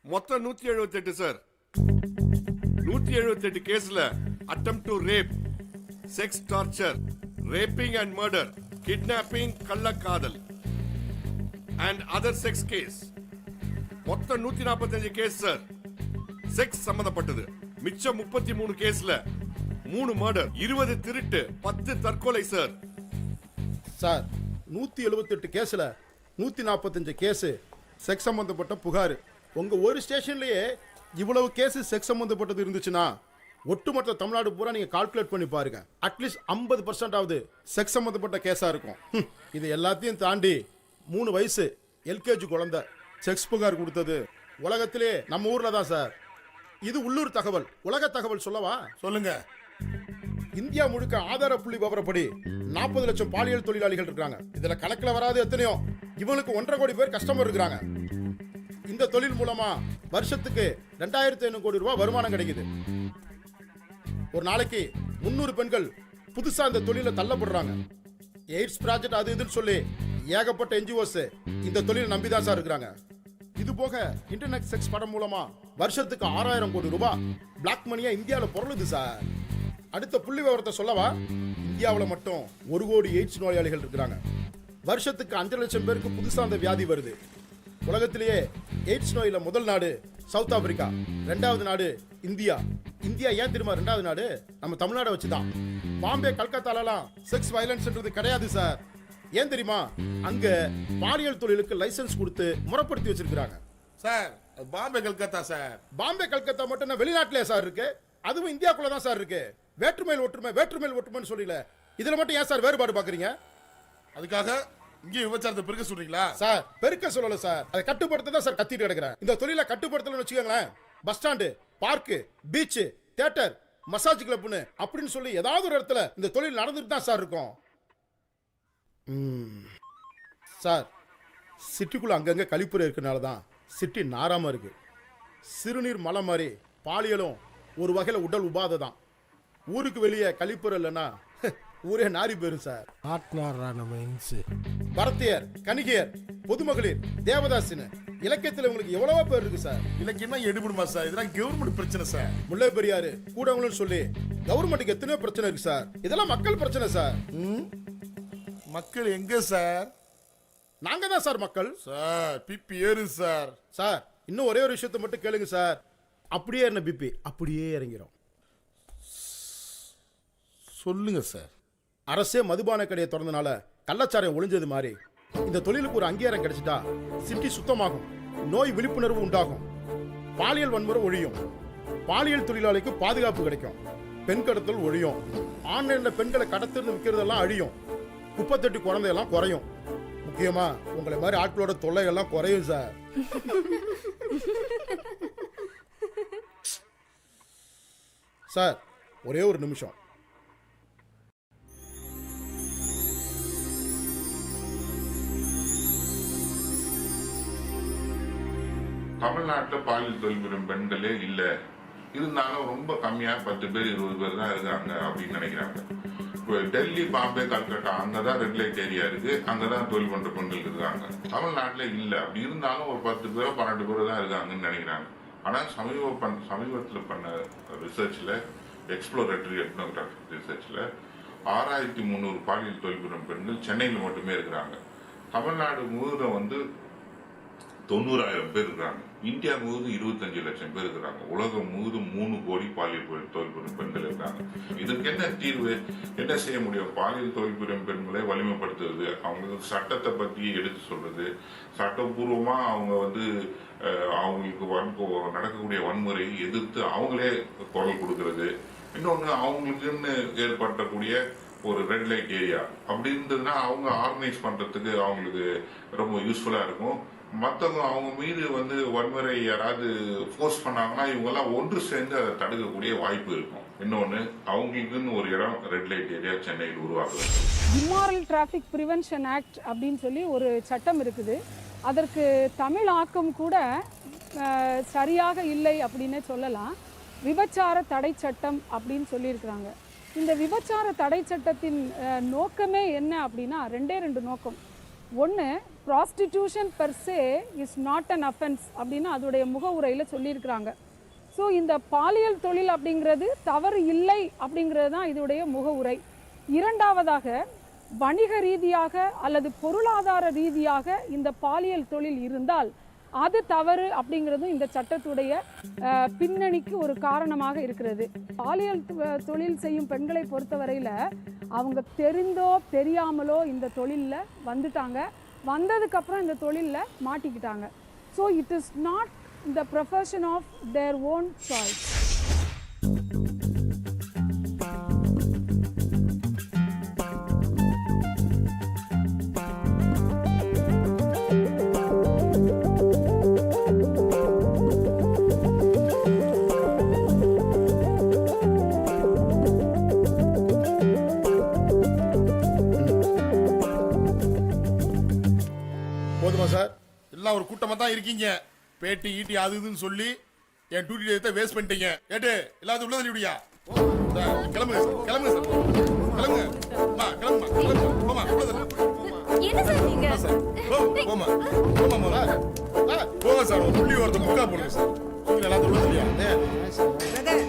மொத்தம் 178 சார். 178 கேஸ்ல attempt to rape, sex torture, raping and murder, kidnapping, கள்ளக்காதல் and other sex case. மொத்தம் 145 case sir sex சம்பந்தப்பட்டது. மிச்சம் 33 கேஸ்ல 3 மர்டர், 20 திருட்டு, 10 தற்கொலை சார். சார் 178 கேஸ்ல 145 கேஸ் செக்ஸ் சம்பந்தப்பட்ட புகார். உங்க ஒரு ஸ்டேஷன்லயே இவ்வளவு கேஸ் செக்ஸ் சம்பந்தப்பட்டது இருந்துச்சுன்னா ஒட்டுமொத்த தமிழ்நாடு பூரா நீங்க கால்குலேட் பண்ணி பாருங்க. அட்லீஸ்ட் 50% ஆவது செக்ஸ் சம்பந்தப்பட்ட கேஸா இருக்கும். இது எல்லாத்தையும் தாண்டி 3 வயசு எல்கேஜி குழந்தை செக்ஸ் புகார் கொடுத்தது உலகத்திலே நம்ம ஊர்ல தான் சார். இது உள்ளூர் தகவல். உலக தகவல் சொல்லவா? சொல்லுங்க. இந்தியா முழுக்க ஆதார புள்ளி விவரப்படி 40 லட்சம் பாலியல் தொழிலாளிகள் இருக்காங்க. இதுல கணக்குல வராது எத்தனையோ. இவங்களுக்கு 1.5 கோடி பேர் கஸ்டமர் இருக்கிறாங்க. இந்த தொழில் மூலமா வருஷத்துக்கு 2500 கோடி ரூபாய் வருமானம் கிடைக்குது. ஒரு நாளைக்கு 300 பெண்கள் புதுசா இந்த தொழில தள்ளப்படுறாங்க. எய்ட்ஸ் ப்ராஜெக்ட் அது இதுன்னு சொல்லி ஏகப்பட்ட என்ஜிஓஸ் இந்த தொழிலை நம்பிதான் சார் இருக்கிறாங்க. இது போக இன்டர்நெட் செக்ஸ் படம் மூலமா வருஷத்துக்கு 6000 கோடி ரூபாய் பிளாக் மணியா இந்தியாவில் பொருளுது சார். அடுத்த புள்ளி விவரத்தை சொல்லவா? இந்தியாவில் மட்டும் 1 கோடி எய்ட்ஸ் நோயாளிகள் இருக்கிறாங்க. வருஷத்துக்கு 5 லட்சம் பேருக்கு புதுசா அந்த வியாதி வருது. உலகத்திலேயே எய்ட்ஸ் நோயில முதல் நாடு சவுத் ஆப்பிரிக்கா, 2வது நாடு இந்தியா. இந்தியா ஏன் தெரியுமா 2வது நாடு? நம்ம தமிழ்நாடு வச்சுதான். பாம்பே, கல்கத்தாலாம் செக்ஸ் வயலன்ஸ்ன்றது கிடையாது சார். ஏன் தெரியுமா? அங்க பாலியல் தொழிலுக்கு லைசன்ஸ் கொடுத்து முறைப்படுத்தி வச்சிருக்காங்க சார். பாம்பே கல்கத்தா சார். பாம்பே கல்கத்தா மட்டும் வெளிநாட்டிலே சார் இருக்கு. அதுவும் இந்தியாக்குள்ள தான் சார் இருக்கு. வேற்றுமையில் ஒற்றுமை, வேற்றுமையில் ஒற்றுமைன்னு சொல்லல. இதுல மட்டும் ஏன் சார் வேறுபாடு பாக்குறீங்க? அதுக்காக இங்க விபச்சாரத்தை பெருக்க சொல்றீங்களா சார்? பெருக்க சொல்லல சார், அதை கட்டுப்படுத்த தான் சார் கத்திட்டு கிடக்குறேன். இந்த தொழிலை கட்டுப்படுத்தலன்னு வச்சுக்கோங்களேன், bus stand, park, beach, theatre, massage கிளப்னு அப்படின்னு சொல்லி ஏதாவது ஒரு இடத்துல இந்த தொழில் நடந்துட்டு தான் சார் இருக்கும். சார் சிட்டிக்குள்ள அங்கங்க கழிப்புறை இருக்கனால தான் சிட்டி நாராம இருக்கு. சிறுநீர் மலை மாதிரி பாலியலும் ஒரு வகையில் உடல் உபாதை தான். ஊருக்கு வெளியே கழிப்புறை இல்லைன்னா ஊரே நாரி போயிரும் சார். பரத்தியர், கணிகையர், பொதுமகளிர், தேவதாசின்னு இலக்கியத்தில் உங்களுக்கு எவ்வளவோ பேர் இருக்கு சார். இலக்கியமா எடுபடுமா சார்? இதெல்லாம் கவர்மெண்ட் பிரச்சனை சார். முல்லை பெரியாறு கூடவங்களும் சொல்லி கவர்மெண்ட்டுக்கு எத்தனையோ பிரச்சனை இருக்கு சார். இதெல்லாம் மக்கள் பிரச்சனை சார். மக்கள் எங்க சார்? நாங்க தான் சார் மக்கள். சார் பிபி ஏறு சார். சார் இன்னும் ஒரே ஒரு விஷயத்தை மட்டும் கேளுங்க சார். அப்படியே என்ன பிபி அப்படியே இறங்கிறோம். சொல்லுங்க சார். அரசே மதுபான கடையை திறந்தனால கள்ளச்சாரம் ஒளிஞ்சது மாதிரி இந்த தொழிலுக்கு ஒரு அங்கீகாரம் கிடைச்சிட்டா சிட்டி சுத்தமாகும், நோய் விழிப்புணர்வு உண்டாகும், பாலியல் வன்முறை ஒழியும், பாலியல் தொழிலாளிக்கு பாதுகாப்பு கிடைக்கும், பெண் கடத்தல் ஒழியும், ஆன்லைன்ல பெண்களை கடத்திருந்து விற்கிறதெல்லாம் அழியும், குப்பத்தொட்டி குழந்தையெல்லாம் குறையும். முக்கியமா உங்களை மாதிரி ஆட்களோட தொல்லைகள்லாம் குறையும் சார். சார் ஒரே ஒரு நிமிஷம். தமிழ்நாட்டில் பாலியல் தொழில் புரியும் பெண்களே இல்லை, இருந்தாலும் ரொம்ப கம்மியா 10 பேர் 20 பேர் தான் இருக்காங்க அப்படின்னு நினைக்கிறாங்க. இப்போ டெல்லி, பாம்பே, கல்கட்டா அங்கதான் ரெட் லைட் ஏரியா இருக்கு, அங்கதான் தொழில் பண்ற பெண்கள் இருக்காங்க. தமிழ்நாட்டில் இல்லை. அப்படி இருந்தாலும் ஒரு 10 பேரோ 12 பேரோ தான் இருக்காங்கன்னு நினைக்கிறாங்க. ஆனா சமீபத்தில் பண்ண ரிசர்ச்ல, எக்ஸ்ப்ளோரேட்டரி எத்னோகிராஃபிக் ரிசர்ச்ல 6300 பாலியல் தொழில் புரியும் பெண்கள் சென்னையில் மட்டுமே இருக்கிறாங்க. தமிழ்நாடு முழுவதும் 90,000 பேர் இருக்கிறாங்க. இந்தியா முழுவதும் 25 லட்சம் பேர் இருக்கிறாங்க. உலகம் முழுவதும் 3 கோடி பாலியல் தொழில் புரியும் பெண்கள் இருக்காங்க. இதுக்கு என்ன தீர்வு? என்ன செய்ய முடியும்? பாலியல் தொழில் புரியும் பெண்களை வலிமைப்படுத்துறது, அவங்களுக்கு சட்டத்தை பத்தி எடுத்து சொல்றது, சட்டப்பூர்வமா அவங்க அவங்களுக்கு நடக்கக்கூடிய வன்முறையை எதிர்த்து அவங்களே குரல் கொடுக்கறது. இன்னொன்னு, அவங்களுக்குன்னு ஏற்படுத்தக்கூடிய ஒரு ரெட் லைட் ஏரியா அப்படி இருந்ததுன்னா அவங்க ஆர்கனைஸ் பண்றதுக்கு அவங்களுக்கு ரொம்ப யூஸ்ஃபுல்லா இருக்கும். மற்றவங்க அவங்க மீது வன்முறை யாராவது ஃபோர்ஸ் பண்ணாங்கன்னா இவங்கெல்லாம் ஒன்று சேர்ந்து அதை தடுக்கக்கூடிய வாய்ப்பு இருக்கும். இன்னொன்று, அவங்களுக்குன்னு ஒரு இடம் ரெட் லைட் ஏரியா சென்னையில் உருவாகுது. இம்மாரல் டிராஃபிக் பிரிவென்ஷன் ஆக்ட் அப்படின்னு சொல்லி ஒரு சட்டம் இருக்குது. அதற்கு தமிழ் ஆக்கம் கூட சரியாக இல்லை அப்படின்னு சொல்லலாம். விபச்சார தடை சட்டம் அப்படின்னு சொல்லியிருக்கிறாங்க. இந்த விபச்சார தடை சட்டத்தின் நோக்கமே என்ன அப்படின்னா 2 நோக்கம். ஒன்று, prostitution per say is not an offence அப்படின்னு அதோடைய முகவுரையில் சொல்லியிருக்கிறாங்க. ஸோ இந்த பாலியல் தொழில் அப்படிங்கிறது தவறு இல்லை அப்படிங்கிறது தான் இதோடைய முகவுரை. இரண்டாவதாக, வணிக ரீதியாக அல்லது பொருளாதார ரீதியாக இந்த பாலியல் தொழில் இருந்தால் அது தவறு அப்படிங்கிறதும் இந்த சட்டத்துடைய பின்னணிக்கு ஒரு காரணமாக இருக்கிறது. பாலியல் தொழில் செய்யும் பெண்களை பொறுத்தவரையில் அவங்க தெரிந்தோ தெரியாமலோ இந்த தொழிலில் வந்துட்டாங்க, வந்ததுக்கப்புறம் இந்த தொழிலில் மாட்டிக்கிட்டாங்க. So it is not the profession of their own choice. போதுமா சார்? எல்லாம் ஒரு கூட்டமா தான் இருக்கீங்க. பேட்டி ஈட்டி அது இதுன்னு சொல்லி என் டியூட்டி டேத்தை வேஸ்ட் பண்ணிட்டீங்க. ஏட்டு எல்லாத்தையும் உள்ள தள்ளிவிடியா? கிளம்புங்க சார், கிளம்புங்க சார், கிளம்புங்க. அம்மா, கிளம்புமா, கிளம்புமா, போமா, உள்ள தள்ளு. என்ன சார் நீங்க? சார், போமா, போமா, போமா. போங்க சார், ஒரு புள்ளி ஒருத்தர் முக்கா போடுங்க சார். நீங்க எல்லாத்தையும் உள்ள தள்ளியா? பிரதர்,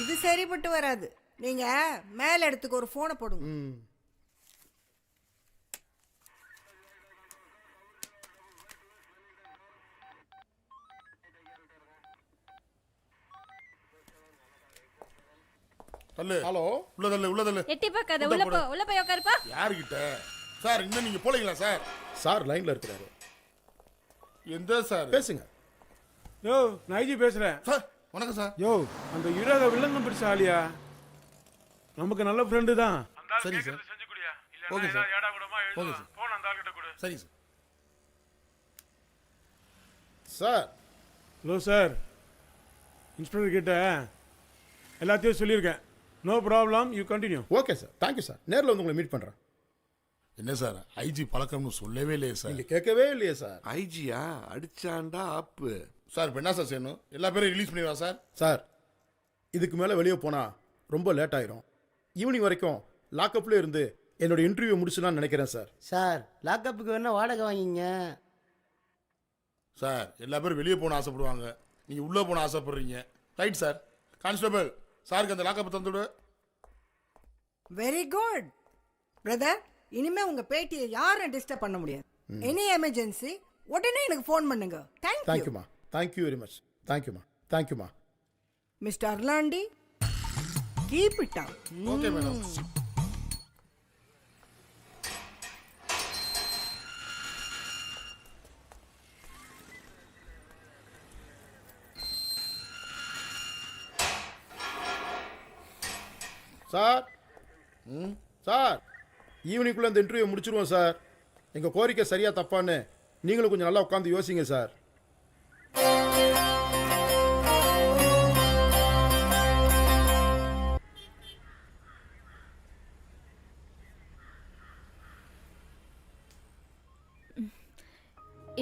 இது சரிப்பட்டு வராது. நீங்க மேல இடத்துக்கு ஒரு போனை போடுங்க. தள்ளு. ஹலோ, உள்ள தள்ளு, உள்ள தள்ளு. எட்டி பார்க்காத, உள்ள போ, உள்ள போய் உட்காருப்பா. யாருகிட்ட சார்? இன்னும் நீங்க போலீங்களா சார்? சார் லைன்ல இருக்கிறாரு, எந்த சார்? பேசுங்க. யோ, நான் ஐஜி பேசுறேன். சார் வணக்கம் சார். யோ, அந்த யுராக வில்லங்கம் பிடிச்ச ஆலியா நமக்கு நல்ல ஃப்ரெண்டு தான். சரி sir, okay sir, okay sir, சரி sir. Sir, hello sir, inspector கிட்ட எல்லாத்தையும் சொல்லியிருக்கேன். No problem, you continue. Okay sir, thank you sir. நேரில் வந்து உங்களை மீட் பண்ணுறேன். என்ன சார் ஐஜி பழக்கம்னு சொல்லவே இல்லையே சார்? நீங்கள் கேட்கவே இல்லையே சார். ஐஜியா அடிச்சாண்டா ஆப்பு. சார் இப்போ என்ன சார் செய்யணும்? எல்லா பேரும் ரிலீஸ் பண்ணிடுவா சார்? சார், இதுக்கு மேலே வெளியே போனால் ரொம்ப லேட் ஆயிரும். ஈவினிங் வரைக்கும் லாக்அப்ல இருந்து என்னோட இன்டர்வியூ முடிச்சுலான்னு நினைக்கிறேன் சார். சார், லாக்அப்புக்கு வேணா வாடகை வாங்கிங்க. சார் எல்லா பேரும் வெளியே போன ஆசைப்படுவாங்க, நீங்கள் உள்ளே போன ஆசைப்படுறீங்க. Right sir. கான்ஸ்டபிள், சாருக்கு அந்த லாக்அப் தந்துவிடு. Very good brother. இனிமே உங்க பேட்டியை யாரும் டிஸ்டர்ப் பண்ண முடியாது. எனி எமர்ஜென்சி உடனே எனக்கு ஃபோன் பண்ணுங்க. தேங்க்யூ. தேங்க்யூமா, தேங்க்யூ வெரி மச். தேங்க்யூமா, தேங்க்யூமா. Mister Arlandi, keep it up. Okay madam. Sir, sir, ஈவினிங்குள்ளே இந்த இன்டர்வியூ முடிச்சிருவோம் சார். எங்கள் கோரிக்கை சரியா தப்பான்னு நீங்களும் கொஞ்சம் நல்லா உட்காந்து யோசிங்க சார்.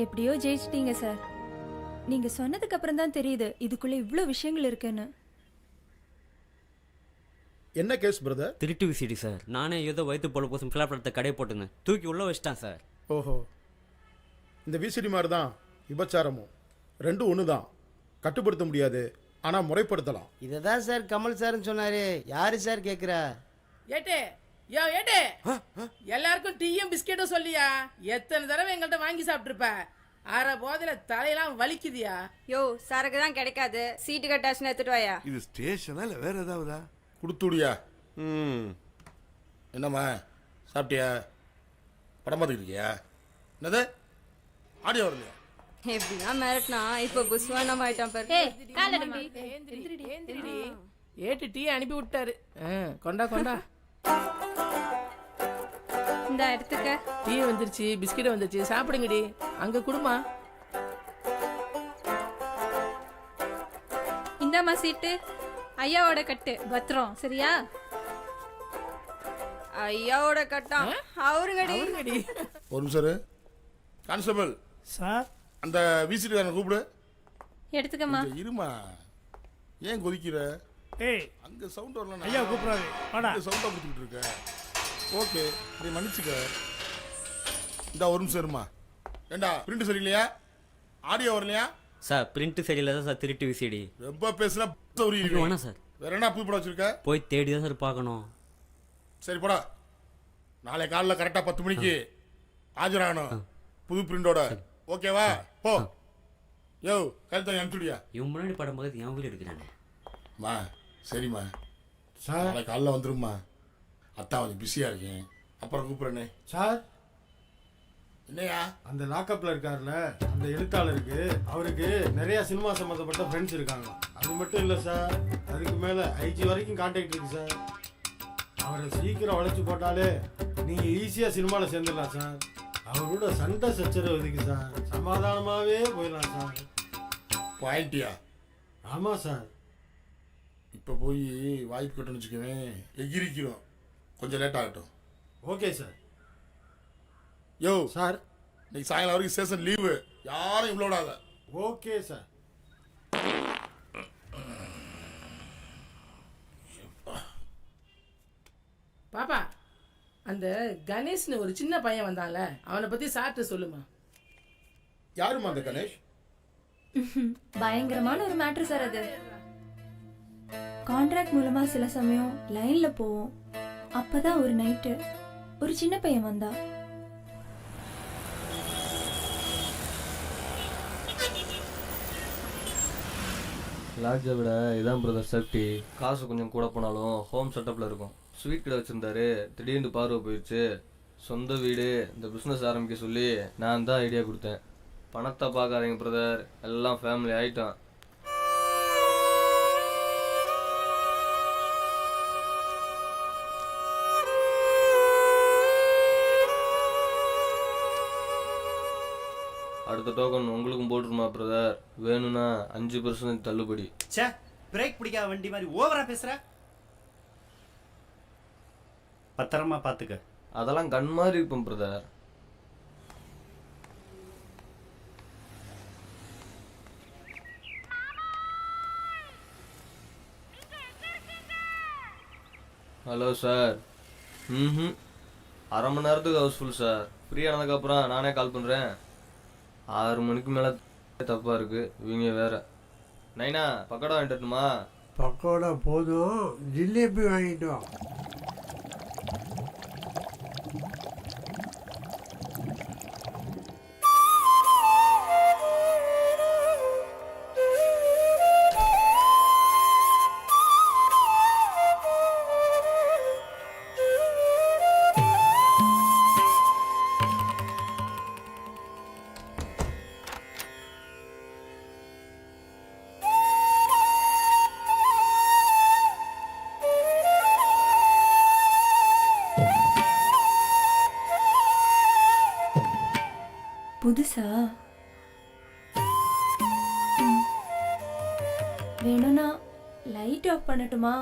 எப்படியோ ஜெயிச்சிட்டீங்க சார். நீங்க சொன்னதுக்கு அப்புறம் தான் தெரியுது இதுக்குள்ள இவ்ளோ விஷயங்கள் இருக்குன்னு. என்ன கேஸ் பிரதர்? திருட்டு விசிடி சார். நானே ஏதோ வயிற்று போல போசும் பிளாப்லத்தை கடை போட்டுன்னு தூக்கி உள்ள வச்சிட்டான் சார். ஓஹோ, இந்த விசிடி மாதிரி தான் விபச்சாரமும், ரெண்டும் ஒன்று தான். கட்டுப்படுத்த முடியாது, ஆனால் முறைப்படுத்தலாம். இதை தான் சார் கமல் சார்னு சொன்னாரு. யாரு சார் கேட்குறா? ஏட்டே, யோ ஏட்டே, எல்லாருக்கும் டீயும் பிஸ்கெட்டும் சொல்லியா? எத்தனை தடவை எங்கள்கிட்ட வாங்கி சாப்பிட்டுருப்ப? அரை போதில தலையெல்லாம் வலிக்குதியா? யோ, சரக்கு தான் கிடைக்காது, சீட்டு கட்டாச்சுன்னு எடுத்துட்டு வாயா. இது ஸ்டேஷனா இல்லை வேற ஏதாவதா? கொடுத்துடியா? என்னம்மா சாப்பிட்டியா? படம் பார்த்துக்கிட்டு இருக்கியா? என்னது ஆடியோ வரலையா? எப்படின்னா மிரட்டினா இப்போ புஸ்வானம் ஆயிட்டான் பாரு. ஏட்டு டீ அனுப்பி விட்டாரு. கொண்டா கொண்டா, இந்த இடத்துக்க டீ வந்துருச்சு, பிஸ்கெட் வந்துருச்சு, சாப்பிடுங்கடி. அங்க குடுமா. இந்தாம்மா சீட்டு. ஐயாவோட கட்டு பத்திரம், சரியா? ஐயாவோட கட்டா அவருங்கடி. ஒரு நிமிஷம் கான்ஸ்டபிள் சார், அந்த விசிட்டுக்காரனை கூப்பிடு. எடுத்துக்கம்மா. கொஞ்சம் இருமா, ஏன் கொதிக்கிற? ஏய், அங்க சவுண்ட் வரல. ஐயா கூப்பிடாரு, வாடா. சவுண்டா கொடுத்துக்கிட்டு இருக்க. ஓகே, இதை மன்னிச்சுக்க. இந்த ஒரு நிமிஷம் இருமா. ஏண்டா பிரிண்ட் சரியில்லையா? ஆடியோ வரலையா? சார் பிரிண்ட் சரியில்லை தான் சார் திருட்டு விசிடி. ரொம்ப பேசுனா வேணாம் சார். வேற என்ன புது படம் வச்சிருக்க? போய் தேடி தான் சார் பார்க்கணும். சரி போடா. நாளை காலைல கரெக்டாக 10 மணிக்கு ஆஜராகணும் புது பிரிண்டோட. ஓகேவா? போ. யோ கருத்தை அனுப்பிச்சுடியா? இவன் முன்னாடி படம் பார்த்து என் வீடு எடுக்கிறானே. மா சரிம்மா. சார் நாளை காலைல வந்துரும்மா. அத்தா கொஞ்சம் பிஸியாக இருக்கேன், அப்புறம் கூப்பிட்றேனே. சார் என்னையா? அந்த லாக்அப்ல இருக்காருல்ல அந்த எழுத்தாளருக்கு அவருக்கு நிறைய சினிமா சம்மந்தப்பட்ட ஃப்ரெண்ட்ஸ் இருக்காங்க. அது மட்டும் இல்லை சார், அதுக்கு மேலே ஐஜி வரைக்கும் கான்டாக்ட் இருக்கு சார். அவரை சீக்கிரம் உழைச்சி போட்டாலே நீங்கள் ஈஸியாக சினிமாவில் சேர்ந்துடலாம் சார். அவரோட சண்டை சச்சரவு எதுக்கு சார், சமாதானமாகவே போயிடலாம் சார். பாயிண்டியா? ஆமாம் சார். இப்போ போய் வாய்ப்பு கட்டணும்னு வச்சுக்குவேன், எகிரிக்கிறோம். கொஞ்சம் லேட் ஆகட்டும். Okay sir. யோ சார் இன்னைக்கு சாயங்காலம் வரைக்கும் ஸ்டேஷன் லீவு, யாரும் இவ்வளோ விடாத. Okay sir. பாப்பா, அந்த கணேஷ்னு ஒரு சின்ன பையன் வந்தான்ல, அவனை பத்தி சார்ட்ட சொல்லுமா. யாருமா அந்த கணேஷ்? பயங்கரமான ஒரு மேட்ரு சார் அது. கான்ட்ராக்ட் மூலமா சில சமயம் லைன்ல போவோம். அப்பதான் ஒரு நைட்டு ஒரு சின்ன பையன் வந்தா. லாட்ஜை விட இதான் பிரதர் சேஃப்டி. காசு கொஞ்சம் கூட போனாலும் ஹோம் செட்டப்பில் இருக்கும். ஸ்வீட் கடை வச்சுருந்தாரு, திடீர்னு பார்வை போயிடுச்சு. சொந்த வீடு, இந்த பிஸ்னஸ் ஆரம்பிக்க சொல்லி நான் தான் ஐடியா கொடுத்தேன். பணத்தை பார்க்காதீங்க பிரதர், எல்லாம் ஃபேமிலி ஆகிட்டோம். அடுத்த டோக்கன் உங்களுக்கும் போட்டுருமா பிரதர்? வேணும்னா 5% தள்ளுபடி. சே, பிரேக் பிடிக்காத வண்டி மாதிரி ஓவரா பேசுற. பத்திரமா பாத்துக்க. அதெல்லாம் கண் மாதிரி இருப்போம் பிரதர். Hello sir. அரை மணி நேரத்துக்கு ஹவுஸ்ஃபுல் சார். ஃப்ரீ ஆனதுக்கப்புறம் நானே கால் பண்ணுறேன். 6 மணிக்கு மேலே தப்பாக இருக்குது. இவங்க வேற. நைனா பக்கோடா வாங்கிட்டுமா? பக்கோடா போதும், ஜிலேபி வாங்கிட்டோம். புதுசா வேணும்னா லைட் ஆஃப் பண்ணட்டுமா?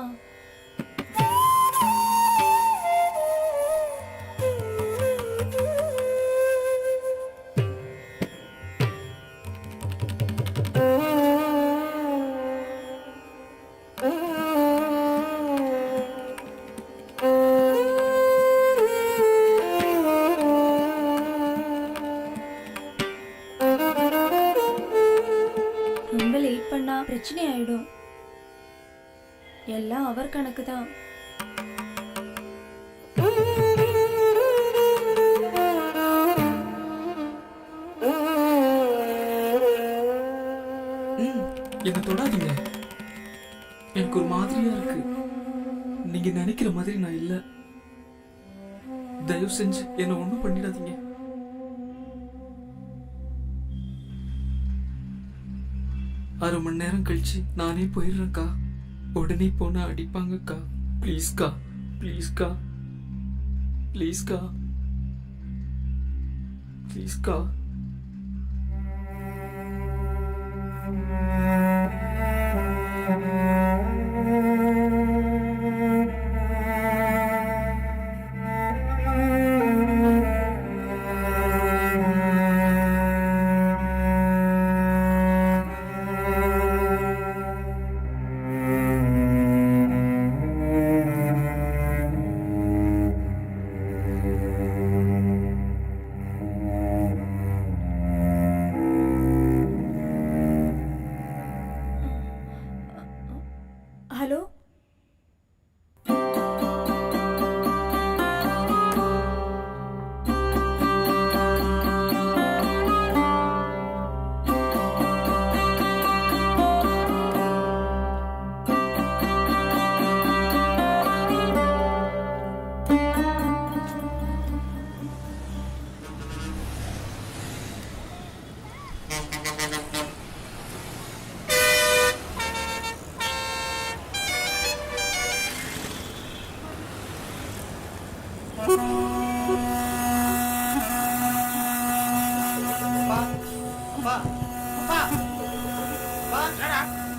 ரொம்ப லேட் பண்ணா பிரச்சனை ஆயிடும். எல்லாம் அவர் கணக்கு தான். என்ன தொடாதீங்க, எனக்கு ஒரு மாதிரியா இருக்கு. நீங்க நினைக்கிற மாதிரி நான் இல்ல. தயவு செஞ்சு என்ன ஒண்ணும் பண்ணிடாதீங்க. அரை மணி நேரம் கழிச்சு நானே போயிடுறேன்க்கா. உடனே போனா அடிப்பாங்கக்கா. ப்ளீஸ்க்கா, ப்ளீஸ்க்கா, ப்ளீஸ்க்கா, ப்ளீஸ்க்கா.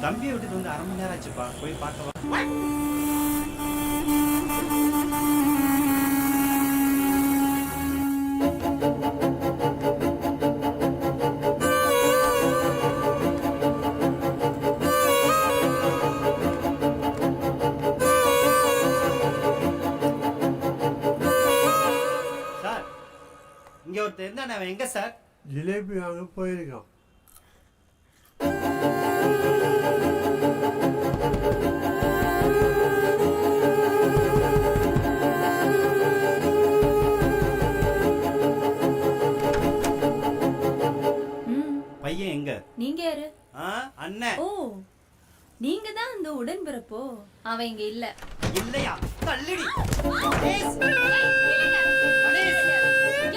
தம்பியை விட்டுட்டு வந்து 1/2 மணி நேரம் ஆச்சுப்பா, போய் பார்க்கவா? சார், இங்க ஒருத்தர் இருந்தானே, அவன் எங்க சார்? ஜிலேபி வாங்க போயிருக்கான். பையன் எங்க? நீங்க யாரு? அண்ணன். ஓ, நீங்க தான் அந்த உடன்பிறப்போ? அவன் இங்க இல்ல. இல்லையா? தள்ளிடி.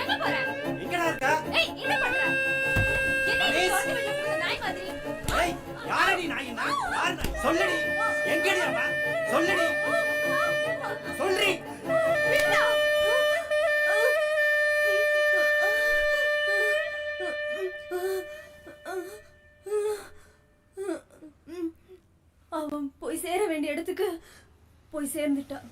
எங்க போற? எங்கடா இருக்க? ஏய், என்ன பண்ற? என்ன நீ கொண்டு விட்டு போற நாய் மாதிரி? ஏய், யாரடி நாயினா? யார் நாய்? சொல்லுடி. எங்கடி அவன்? சொல்லுடி. சொல்றி. விட்டா. அவன் போய் சேர வேண்டிய இடத்துக்கு போய் சேர்ந்துட்டான்.